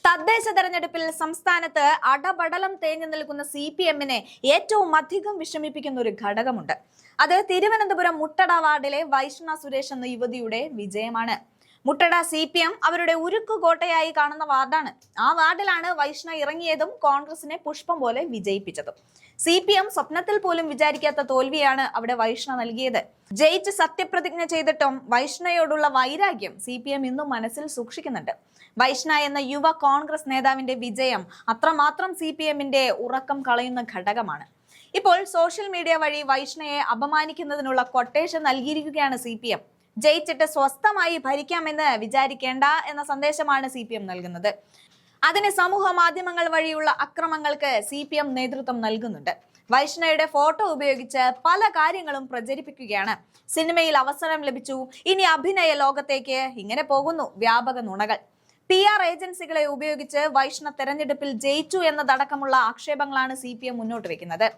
തദ്ദേശ തെരഞ്ഞെടുപ്പിൽ സംസ്ഥാനത്ത് അടപടലം തേഞ്ഞു നിൽക്കുന്ന CPM-നെ ഏറ്റവും അധികം വിഷമിപ്പിക്കുന്ന ഒരു ഘടകമുണ്ട്. അത് തിരുവനന്തപുരം മുട്ടട വാർഡിലെ വൈഷ്ണ സുരേഷ് എന്ന യുവതിയുടെ വിജയമാണ്. മുട്ടട CPM അവരുടെ ഉരുക്കുകോട്ടയായി കാണുന്ന വാർഡാണ്. ആ വാർഡിലാണ് വൈഷ്ണ ഇറങ്ങിയതും കോൺഗ്രസിനെ പുഷ്പം പോലെ വിജയിപ്പിച്ചതും. CPM സ്വപ്നത്തിൽ പോലും വിചാരിക്കാത്ത തോൽവിയാണ് അവിടെ വൈഷ്ണ നൽകിയത്. ജയിച്ച് സത്യപ്രതിജ്ഞ ചെയ്തിട്ടും വൈഷ്ണയോടുള്ള വൈരാഗ്യം CPM ഇന്നും മനസ്സിൽ സൂക്ഷിക്കുന്നുണ്ട്. വൈഷ്ണ എന്ന യുവ കോൺഗ്രസ് നേതാവിന്റെ വിജയം അത്രമാത്രം CPM-ന്റെ ഉറക്കം കളയുന്ന ഘടകമാണ്. ഇപ്പോൾ സോഷ്യൽ മീഡിയ വഴി വൈഷ്ണയെ അപമാനിക്കുന്നതിനുള്ള കൊട്ടേഷൻ നൽകിയിരിക്കുകയാണ് CPM. ജയിച്ചിട്ട് സ്വസ്ഥമായി ഭരിക്കാമെന്ന് വിചാരിക്കേണ്ട എന്ന സന്ദേശമാണ് CPM നൽകുന്നത്. അതിന് സമൂഹ മാധ്യമങ്ങൾ വഴിയുള്ള അക്രമങ്ങൾക്ക് CPM നേതൃത്വം നൽകുന്നുണ്ട്. വൈഷ്ണയുടെ ഫോട്ടോ ഉപയോഗിച്ച് പല കാര്യങ്ങളും പ്രചരിപ്പിക്കുകയാണ്. സിനിമയിൽ അവസരം ലഭിച്ചു, ഇനി അഭിനയ ലോകത്തേക്ക്, ഇങ്ങനെ പോകുന്നു വ്യാപക നുണകൾ. PR ഏജൻസികളെ ഉപയോഗിച്ച് വൈഷ്ണ തെരഞ്ഞെടുപ്പിൽ ജയിച്ചു എന്നതടക്കമുള്ള ആക്ഷേപങ്ങളാണ് CPM മുന്നോട്ട് വെക്കുന്നത്.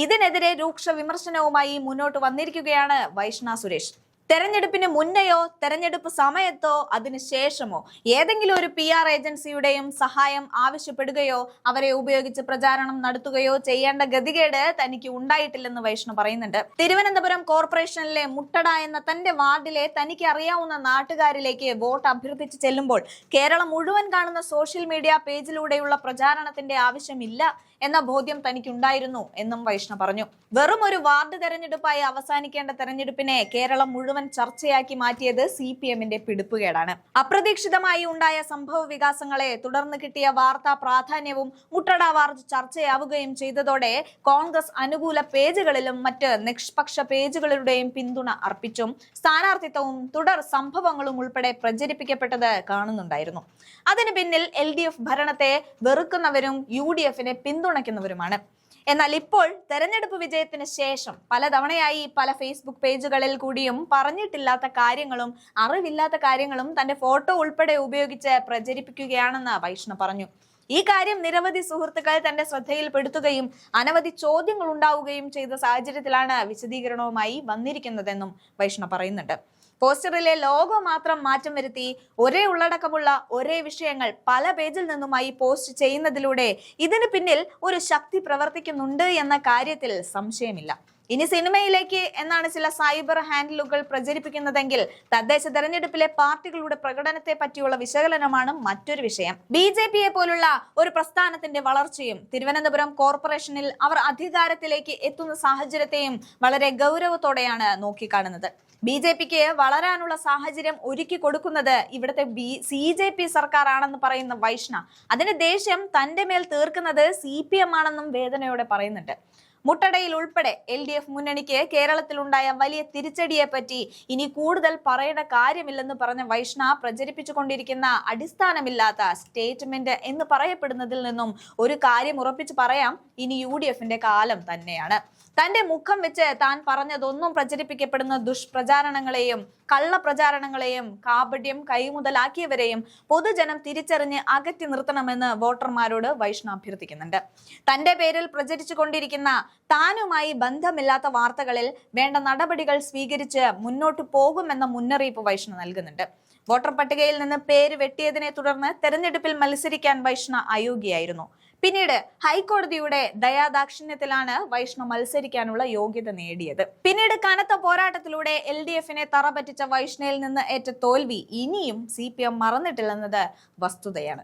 ഇതിനെതിരെ രൂക്ഷ വിമർശനവുമായി മുന്നോട്ട് വന്നിരിക്കുകയാണ് വൈഷ്ണ സുരേഷ്. തെരഞ്ഞെടുപ്പിന് മുന്നെയോ തെരഞ്ഞെടുപ്പ് സമയത്തോ അതിനുശേഷമോ ഏതെങ്കിലും ഒരു PR ഏജൻസിയുടെയും സഹായം ആവശ്യപ്പെടുകയോ അവരെ ഉപയോഗിച്ച് പ്രചാരണം നടത്തുകയോ ചെയ്യേണ്ട ഗതികേട് തനിക്ക് ഉണ്ടായിട്ടില്ലെന്ന് വൈഷ്ണ പറയുന്നുണ്ട്. തിരുവനന്തപുരം കോർപ്പറേഷനിലെ മുട്ടട എന്ന തന്റെ വാർഡിലെ തനിക്ക് അറിയാവുന്ന നാട്ടുകാരിലേക്ക് വോട്ട് അഭ്യർത്ഥിച്ച് ചെല്ലുമ്പോൾ കേരളം മുഴുവൻ കാണുന്ന സോഷ്യൽ മീഡിയ പേജിലൂടെയുള്ള പ്രചാരണത്തിന്റെ ആവശ്യമില്ല എന്ന ബോധ്യം തനിക്കുണ്ടായിരുന്നു എന്നും വൈഷ്ണ പറഞ്ഞു. വെറും ഒരു വാർഡ് തെരഞ്ഞെടുപ്പായി അവസാനിക്കേണ്ട തെരഞ്ഞെടുപ്പിനെ കേരളം മുഴുവൻ ചർച്ചയാക്കി മാറ്റിയത് CPM-ന്റെ പിടിപ്പുകേടാണ്. അപ്രതീക്ഷിതമായി ഉണ്ടായ സംഭവ വികാസങ്ങളെ തുടർന്ന് കിട്ടിയ വാർത്താ പ്രാധാന്യവും മുട്ടട വാർഡ് ചർച്ചയാവുകയും ചെയ്തതോടെ കോൺഗ്രസ് അനുകൂല പേജുകളിലും മറ്റ് നിഷ്പക്ഷ പേജുകളുടെയും പിന്തുണ അർപ്പിച്ചും സ്ഥാനാർത്ഥിത്വവും തുടർ സംഭവങ്ങളും ഉൾപ്പെടെ പ്രചരിപ്പിക്കപ്പെട്ടത് കാണുന്നുണ്ടായിരുന്നു. അതിന് പിന്നിൽ LDF ഭരണത്തെ വെറുക്കുന്നവരും UDF-നെ പിന്തുണയ്ക്കുന്നവരുമാണ്. എന്നാൽ ഇപ്പോൾ തെരഞ്ഞെടുപ്പ് വിജയത്തിന് ശേഷം പലതവണയായി പല ഫേസ്ബുക്ക് പേജുകളിൽ കൂടിയും പറഞ്ഞിട്ടില്ലാത്ത കാര്യങ്ങളും അറിവില്ലാത്ത കാര്യങ്ങളും തന്റെ ഫോട്ടോ ഉൾപ്പെടെ ഉപയോഗിച്ച് പ്രചരിപ്പിക്കുകയാണെന്ന് വൈഷ്ണ പറഞ്ഞു. ഈ കാര്യം നിരവധി സുഹൃത്തുക്കൾ തന്റെ ശ്രദ്ധയിൽപ്പെടുത്തുകയും അനവധി ചോദ്യങ്ങൾ ഉണ്ടാവുകയും ചെയ്ത സാഹചര്യത്തിലാണ് വിശദീകരണവുമായി വന്നിരിക്കുന്നതെന്നും വൈഷ്ണ പറയുന്നുണ്ട്. പോസ്റ്ററിലെ ലോഗോ മാത്രം മാറ്റം വരുത്തി ഒരേ ഉള്ളടക്കമുള്ള ഒരേ വിഷയങ്ങൾ പല പേജിൽ നിന്നുമായി പോസ്റ്റ് ചെയ്യുന്നതിലൂടെ ഇതിന് പിന്നിൽ ഒരു ശക്തി പ്രവർത്തിക്കുന്നുണ്ട് എന്ന കാര്യത്തിൽ സംശയമില്ല. ഇനി സിനിമയിലേക്ക് എന്നാണ് ചില സൈബർ ഹാൻഡിലുകൾ പ്രചരിപ്പിക്കുന്നതെങ്കിൽ തദ്ദേശ തെരഞ്ഞെടുപ്പിലെ പാർട്ടികളുടെ പ്രകടനത്തെ പറ്റിയുള്ള വിശകലനമാണ് മറ്റൊരു വിഷയം. BJP-യെ പോലുള്ള ഒരു പ്രസ്ഥാനത്തിന്റെ വളർച്ചയും തിരുവനന്തപുരം കോർപ്പറേഷനിൽ അവർ അധികാരത്തിലേക്ക് എത്തുന്ന സാഹചര്യത്തെയും വളരെ ഗൗരവത്തോടെയാണ് നോക്കിക്കാണുന്നത്. BJP-ക്ക് വളരാനുള്ള സാഹചര്യം ഒരുക്കി കൊടുക്കുന്നത് ഇവിടുത്തെ CJP സർക്കാർ ആണെന്ന് പറയുന്ന വൈഷ്ണ അതിന്റെ ദേഷ്യം തന്റെ മേൽ തീർക്കുന്നത് CPM ആണെന്നും വേദനയോടെ പറയുന്നുണ്ട്. മുട്ടടയിൽ ഉൾപ്പെടെ LDF മുന്നണിക്ക് കേരളത്തിലുണ്ടായ വലിയ തിരിച്ചടിയെ പറ്റി ഇനി കൂടുതൽ പറയേണ്ട കാര്യമില്ലെന്ന് പറഞ്ഞ വൈഷ്ണ പ്രചരിപ്പിച്ചുകൊണ്ടിരിക്കുന്ന അടിസ്ഥാനമില്ലാത്ത സ്റ്റേറ്റ്മെന്റ് എന്ന് പറയപ്പെടുന്നതിൽ നിന്നും ഒരു കാര്യം ഉറപ്പിച്ച് പറയാം, ഇനി UDF-ന്റെ കാലം തന്നെയാണ്. തന്റെ മുഖം വെച്ച് താൻ പറഞ്ഞതൊന്നും പ്രചരിപ്പിക്കപ്പെടുന്ന ദുഷ്പ്രചാരണങ്ങളെയും കള്ളപ്രചാരണങ്ങളെയും കാപട്യം കൈമുതലാക്കിയവരെയും പൊതുജനം തിരിച്ചറിഞ്ഞ് അകറ്റി നിർത്തണമെന്ന് വോട്ടർമാരോട് വൈഷ്ണ അഭ്യർത്ഥിക്കുന്നുണ്ട്. തന്റെ പേരിൽ പ്രചരിച്ചു കൊണ്ടിരിക്കുന്ന താനുമായി ബന്ധമില്ലാത്ത വാർത്തകളിൽ വേണ്ട നടപടികൾ സ്വീകരിച്ച് മുന്നോട്ടു പോകുമെന്ന മുന്നറിയിപ്പ് വൈഷ്ണ നൽകുന്നുണ്ട്. വോട്ടർ പട്ടികയിൽ നിന്ന് പേര് വെട്ടിയതിനെ തുടർന്ന് തെരഞ്ഞെടുപ്പിൽ മത്സരിക്കാൻ വൈഷ്ണ അയോഗ്യയായിരുന്നു. പിന്നീട് ഹൈക്കോടതിയുടെ ദയാദാക്ഷിണ്യത്തിലാണ് വൈഷ്ണ മത്സരിക്കാനുള്ള യോഗ്യത നേടിയത്. പിന്നീട് കനത്ത പോരാട്ടത്തിലൂടെ LDF-നെ തറപറ്റിച്ച വൈഷ്ണയിൽ നിന്ന് ഏറ്റ തോൽവി ഇനിയും CPM മറന്നിട്ടില്ലെന്നത് വസ്തുതയാണ്.